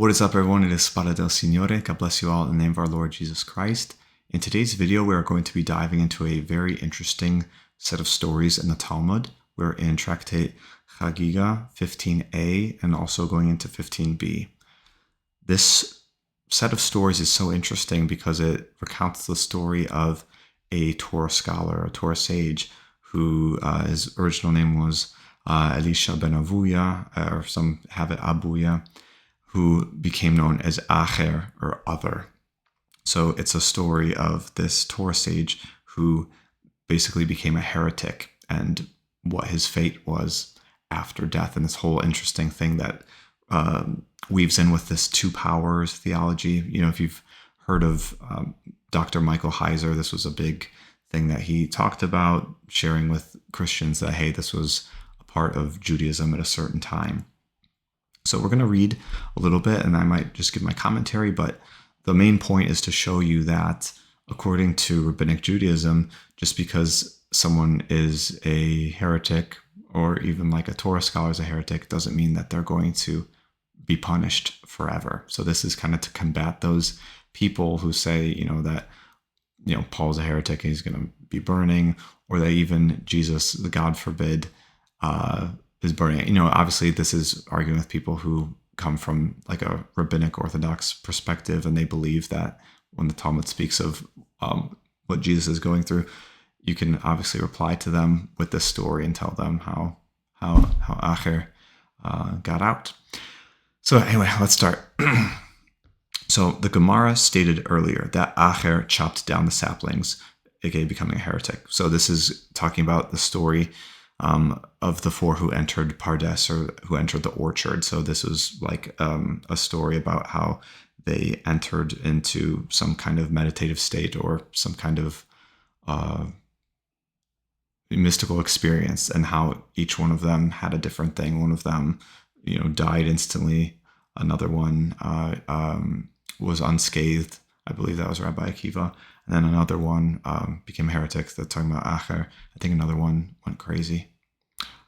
What is up, everyone? It is Spada del Signore. God bless you all in the name of our Lord Jesus Christ. In today's video, we are going to be diving into a very interesting set of stories in the Talmud. We're in Tractate Chagiga 15a and also going into 15b. This set of stories is so interesting because it recounts the story of a Torah scholar, a Torah sage, who his original name was Elisha ben Avuya, or some have it Abuya, who became known as Acher, or other. So it's a story of this Torah sage who basically became a heretic and what his fate was after death, and this whole interesting thing that weaves in with this two powers theology. You know, if you've heard of Dr. Michael Heiser, this was a big thing that he talked about, sharing with Christians that, hey, this was a part of Judaism at a certain time. So we're going to read a little bit, and I might just give my commentary, but the main point is to show you that according to Rabbinic Judaism, just because someone is a heretic, or even like a Torah scholar is a heretic, doesn't mean that they're going to be punished forever. So this is kind of to combat those people who say, you know, that, you know, Paul's a heretic and he's going to be burning, or that even Jesus, the God forbid, is burning. You know, obviously this is arguing with people who come from like a rabbinic Orthodox perspective, and they believe that when the Talmud speaks of what Jesus is going through, you can obviously reply to them with this story and tell them how Acher got out. So anyway, let's start. So the Gemara stated earlier that Acher chopped down the saplings, aka becoming a heretic. So this is talking about the story of the four who entered Pardes, or who entered the orchard. So this was like a story about how they entered into some kind of meditative state or some kind of mystical experience, and how each one of them had a different thing. One of them, you know, died instantly. Another one was unscathed. I believe that was Rabbi Akiva. And then another one became a heretic. They're talking about Acher. I think another one went crazy.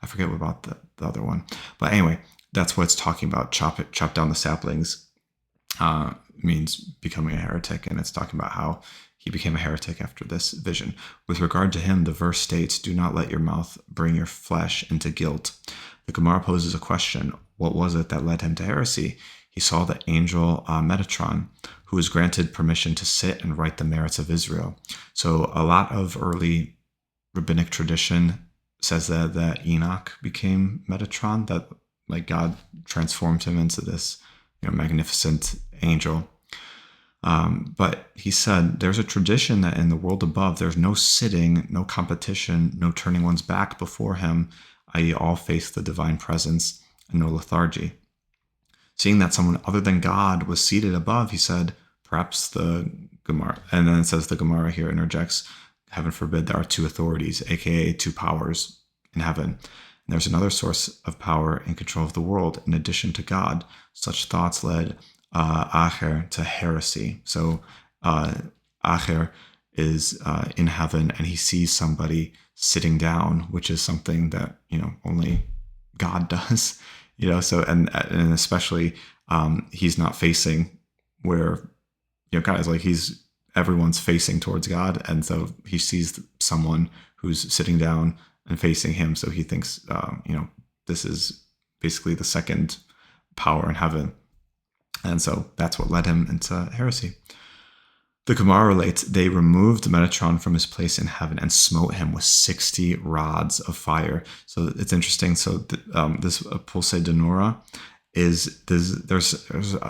I forget about the other one. But anyway, that's what it's talking about. Chop down the saplings means becoming a heretic. And it's talking about how he became a heretic after this vision. With regard to him, the verse states, "Do not let your mouth bring your flesh into guilt." The Gemara poses a question. What was it that led him to heresy? He saw the angel Metatron, who was granted permission to sit and write the merits of Israel. So a lot of early rabbinic tradition says that Enoch became Metatron, that like God transformed him into this, you know, magnificent angel. But he said there's a tradition that in the world above, there's no sitting, no competition, no turning one's back before him, i.e. all face the divine presence, and no lethargy. Seeing that someone other than God was seated above, he said, perhaps the Gemara, and then it says the Gemara here interjects, heaven forbid, there are two authorities, aka two powers in heaven. And there's another source of power and control of the world in addition to God. Such thoughts led Acher to heresy. So Acher is in heaven, and he sees somebody sitting down, which is something that, you know, only God does. You know, so and especially he's not facing where, you know, God is, like everyone's facing towards God, and so he sees someone who's sitting down and facing him, so he thinks, you know, this is basically the second power in heaven, and so that's what led him into heresy. The Gemara relates, they removed Metatron from his place in heaven and smote him with 60 rods of fire. So it's interesting. So this Pulse Denora there's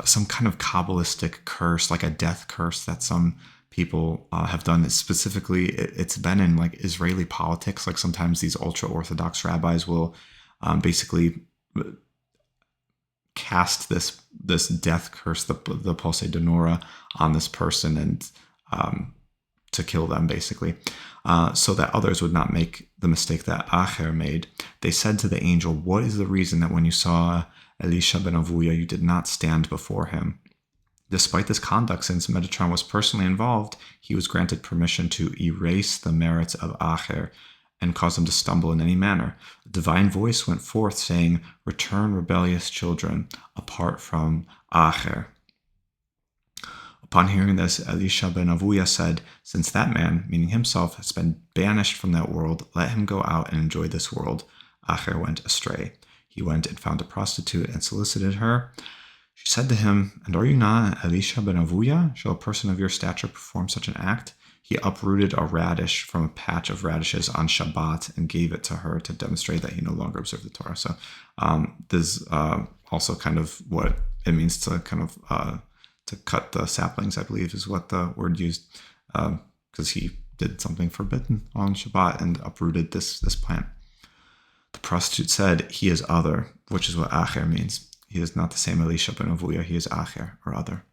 some kind of Kabbalistic curse, like a death curse that some people have done. Specifically, it's been in like Israeli politics. Like sometimes these ultra-Orthodox rabbis will basically cast this death curse, the Pulse Denora, on this person, and to kill them basically, so that others would not make the mistake that Acher made. They said to the angel, "What is the reason that when you saw Elisha ben Avuya, you did not stand before him?" Despite this conduct, since Metatron was personally involved, he was granted permission to erase the merits of Acher and cause them to stumble in any manner. A divine voice went forth saying, "Return, rebellious children, apart from Acher." Upon hearing this, Elisha ben Avuya said, "Since that man," meaning himself, "has been banished from that world, let him go out and enjoy this world." Acher went astray. He went and found a prostitute and solicited her. She said to him, "And are you not Elisha ben Avuya? Shall a person of your stature perform such an act?" He uprooted a radish from a patch of radishes on Shabbat and gave it to her to demonstrate that he no longer observed the Torah. So this is also kind of what it means to kind of to cut the saplings, I believe is what the word used, because he did something forbidden on Shabbat and uprooted this plant. The prostitute said, "He is other," which is what Acher means. He is not the same Elisha ben Avuya. He is Acher, or other.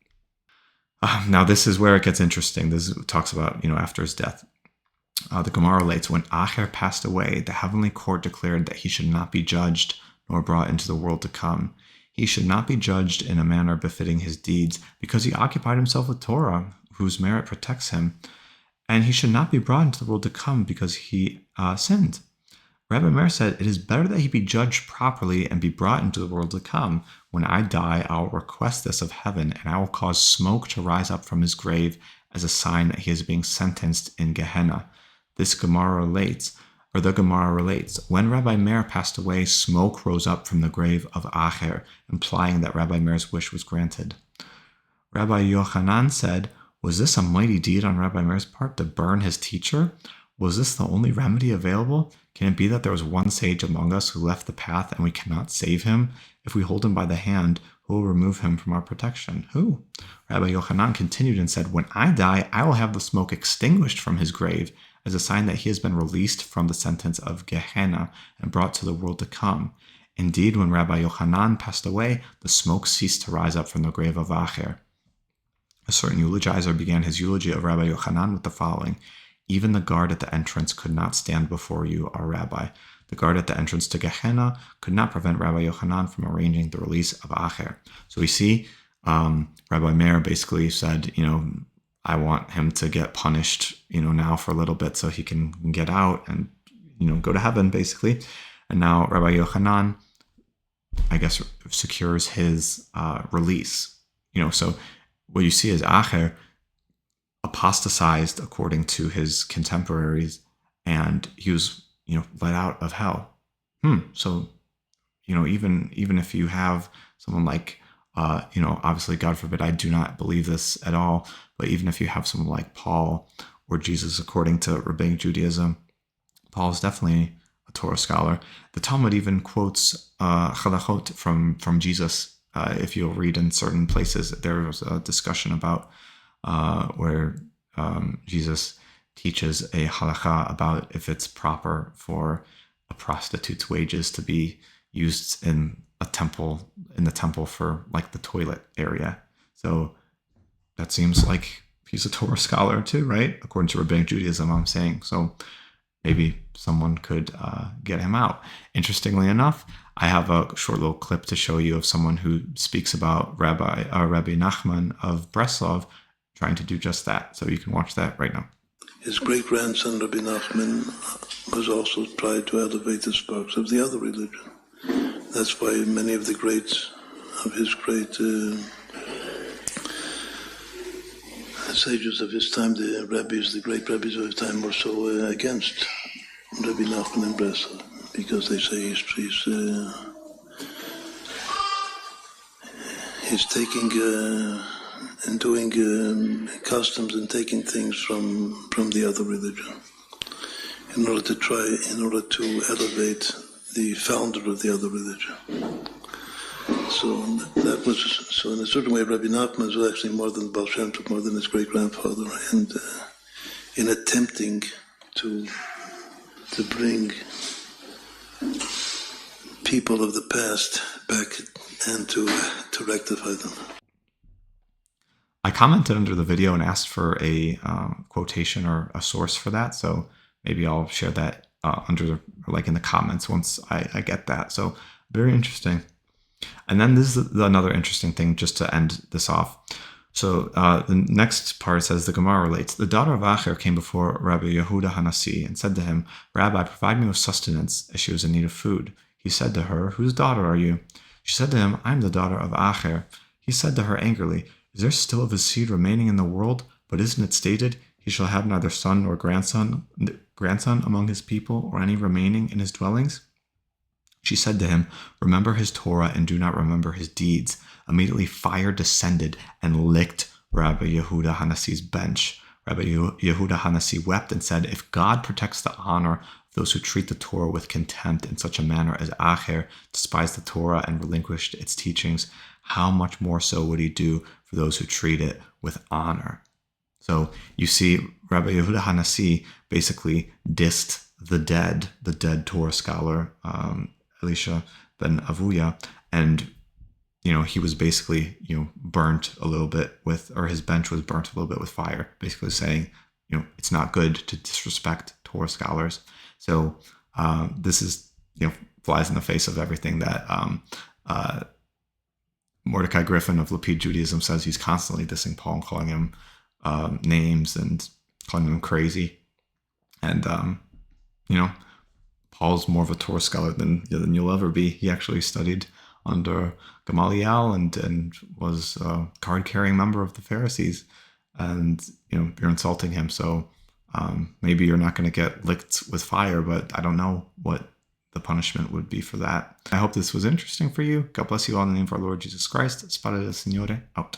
Now, this is where it gets interesting. This talks about, after his death. The Gemara relates, when Acher passed away, the heavenly court declared that he should not be judged nor brought into the world to come. He should not be judged in a manner befitting his deeds, because he occupied himself with Torah, whose merit protects him. And he should not be brought into the world to come, because he sinned. Rabbi Meir said, "It is better that he be judged properly and be brought into the world to come. When I die, I will request this of heaven, and I will cause smoke to rise up from his grave as a sign that he is being sentenced in Gehenna." The Gemara relates, when Rabbi Meir passed away, smoke rose up from the grave of Acher, implying that Rabbi Meir's wish was granted. Rabbi Yochanan said, "Was this a mighty deed on Rabbi Meir's part to burn his teacher? Was this the only remedy available? Can it be that there was one sage among us who left the path and we cannot save him? If we hold him by the hand, who will remove him from our protection?" Who? Rabbi Yochanan continued and said, "When I die, I will have the smoke extinguished from his grave as a sign that he has been released from the sentence of Gehenna and brought to the world to come." Indeed, when Rabbi Yochanan passed away, the smoke ceased to rise up from the grave of Acher. A certain eulogizer began his eulogy of Rabbi Yochanan with the following: "Even the guard at the entrance could not stand before you, our rabbi. The guard at the entrance to Gehenna could not prevent Rabbi Yochanan from arranging the release of Acher." So we see Rabbi Meir basically said, I want him to get punished, now for a little bit so he can get out and, go to heaven, basically. And now Rabbi Yochanan, I guess, secures his release. So what you see is Acher apostatized according to his contemporaries, and he was, let out of hell. So, even if you have someone like, obviously, God forbid, I do not believe this at all, but even if you have someone like Paul or Jesus, according to Rabbinic Judaism, Paul is definitely a Torah scholar. The Talmud even quotes halachot from Jesus. If you'll read in certain places, there was a discussion about where Jesus teaches a halakha about if it's proper for a prostitute's wages to be used in the temple for like the toilet area. So that seems like he's a Torah scholar too, right? According to Rabbinic Judaism, I'm saying. So maybe someone could get him out. Interestingly enough, I have a short little clip to show you of someone who speaks about Rabbi Nachman of Breslov trying to do just that. So you can watch that right now. His great-grandson, Rabbi Nachman, was also tried to elevate the sparks of the other religion. That's why many of the greats of his great sages of his time, the great rabbis of his time, were so against Rabbi Nachman and Breslov, because they say he's taking and doing customs and taking things from the other religion in order to elevate the founder of the other religion. So in a certain way, Rabbi Nachman was actually more than Baal Shem Tov, more than his great-grandfather, and in attempting to bring people of the past back and to rectify them. I commented under the video and asked for a quotation or a source for that, so maybe I'll share that in the comments once I get that. So very interesting. And then this is another interesting thing, just to end this off. So the next part says, the Gemara relates, the daughter of Acher came before Rabbi Yehuda Hanasi and said to him, Rabbi, provide me with sustenance, as she was in need of food. He said to her, whose daughter are you? She said to him, I am the daughter of Acher. He said to her angrily, is there still of his seed remaining in the world? But isn't it stated, he shall have neither son nor grandson among his people, or any remaining in his dwellings? She said to him, remember his Torah and do not remember his deeds. Immediately fire descended and licked Rabbi Yehuda Hanasi's bench. Rabbi Yehuda Hanasi wept and said, if God protects the honor of those who treat the Torah with contempt in such a manner as Acher despised the Torah and relinquished its teachings, how much more so would he do for those who treat it with honor? So you see, Rabbi Yehuda Hanasi basically dissed the dead Torah scholar, Elisha ben Avuya, and he was basically burnt a little bit with, or his bench was burnt a little bit with fire, basically saying it's not good to disrespect Torah scholars. So this is flies in the face of everything that Mordecai Griffin of Lapid Judaism says. He's constantly dissing Paul and calling him names and calling him crazy, and Paul's more of a Torah scholar than you'll ever be. He actually studied under Gamaliel and was a card-carrying member of the Pharisees. And you're insulting him. So maybe you're not going to get licked with fire, but I don't know what the punishment would be for that. I hope this was interesting for you. God bless you all in the name of our Lord Jesus Christ. Spada del Signore, out.